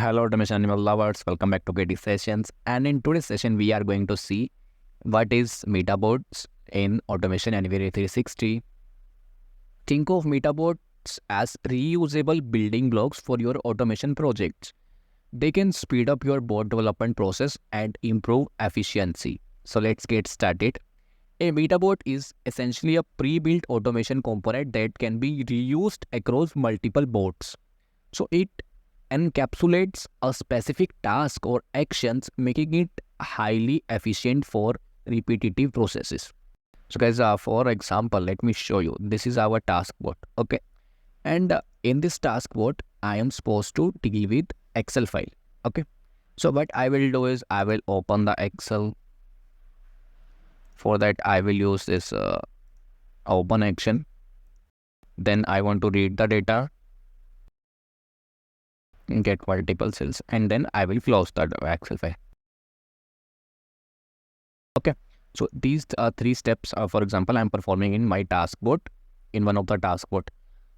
Hello automation animal lovers, welcome back to KT Sessions, and in today's session we are going to see what is metabots in Automation Anywhere A360. Think of metabots as reusable building blocks for your automation projects. They can speed up your bot development process and improve efficiency. So let's get started. A metabot is essentially a pre-built automation component that can be reused across multiple bots. So it encapsulates a specific task or actions, making it highly efficient for repetitive processes. So guys, for example, let me show you. This is our task bot, okay? And in this task bot, I am supposed to deal with Excel file, okay? So what I will do is I will open the Excel. For that, I will use this open action. Then I want to read the data, get multiple cells, and then I will close the Excel file. Okay, so these three steps, for example, I'm performing in my task bot, in one of the task bot.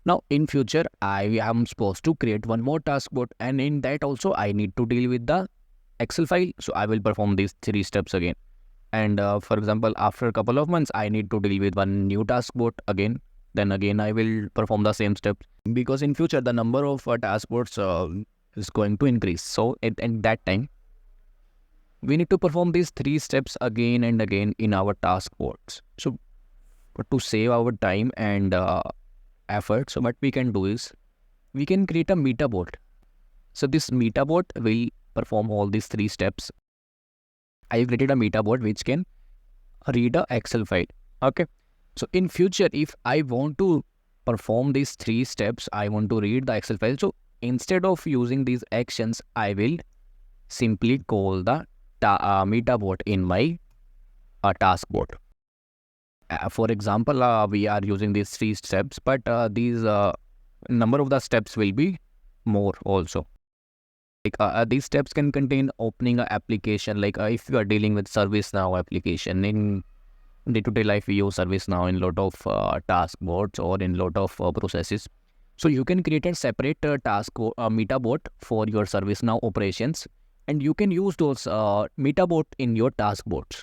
Now in future, I am supposed to create one more task bot, and in that also I need to deal with the Excel file. So I will perform these three steps again. And for example, after a couple of months, I need to deal with one new task bot again. Then again, I will perform the same steps, because in future the number of task bots is going to increase. So at that time, we need to perform these three steps again and again in our task bots. So to save our time and effort, so what we can do is we can create a metabot. So this metabot will perform all these three steps. I have created a metabot which can read a Excel file. Okay. So in future, if I want to perform these three steps, I want to read the Excel file. So instead of using these actions, I will simply call the metabot in my task bot. For example, we are using these three steps, but these number of the steps will be more also. Like these steps can contain opening an application. Like if you are dealing with ServiceNow application, in day-to-day life we use ServiceNow in lot of task bots or in lot of processes. So you can create a separate metabot for your ServiceNow operations, and you can use those metabot in your task bots.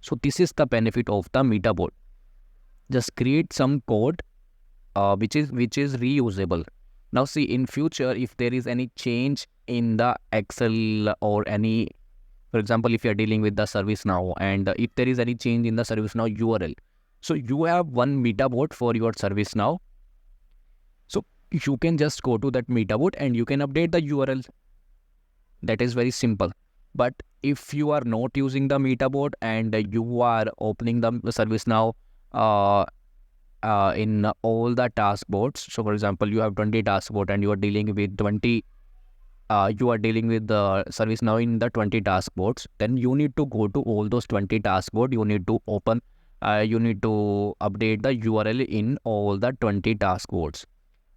So this is the benefit of the metabot. Just create some code which is reusable. Now see, in future, if there is any change in the Excel or any, for example, if you are dealing with the ServiceNow, and if there is any change in the ServiceNow URL, so you have one metabot for your ServiceNow. So you can just go to that metabot and you can update the URL. That is very simple. But if you are not using the metabot and you are opening the ServiceNow in all the task bots. So for example, you have 20 task bot and you are dealing with 20, you are dealing with the ServiceNow in the 20 task bots. Then you need to go to all those 20 task bot. You need to open, you need to update the URL in all the 20 task bots.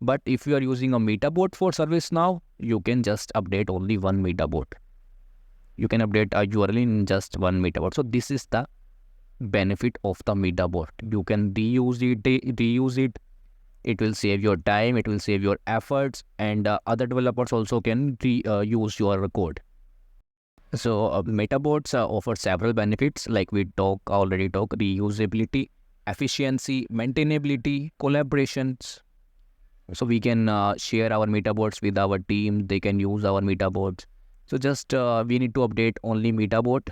But if you are using a metabot for ServiceNow, you can just update only one metabot. You can update a URL in just one metabot. So this is the benefit of the metabot. You can reuse it. It will save your time, it will save your efforts, and other developers also can use your code. So metabots offer several benefits, like we already talked: reusability, efficiency, maintainability, collaborations. So we can share our metabots with our team. They can use our metabots. So just we need to update only metabot,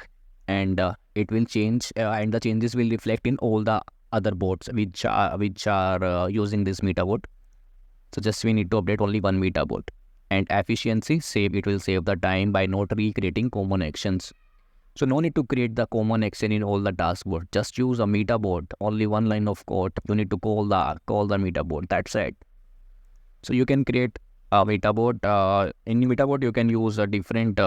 and it will change, and the changes will reflect in all the other bots which are using this metabot. So just we need to update only one metabot. And efficiency, it will save the time by not recreating common actions. So no need to create the common action in all the task bot. Just use a metabot, only one line of code. You need to call the metabot. That's it. So you can create a metabot. In metabot, you can use different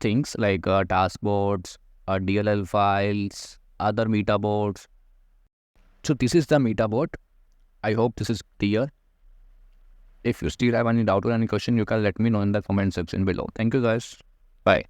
things like task bots, DLL files, other metabots. So this is the metabot. I hope this is clear. If you still have any doubt or any question, you can let me know in the comment section below. Thank you guys. Bye.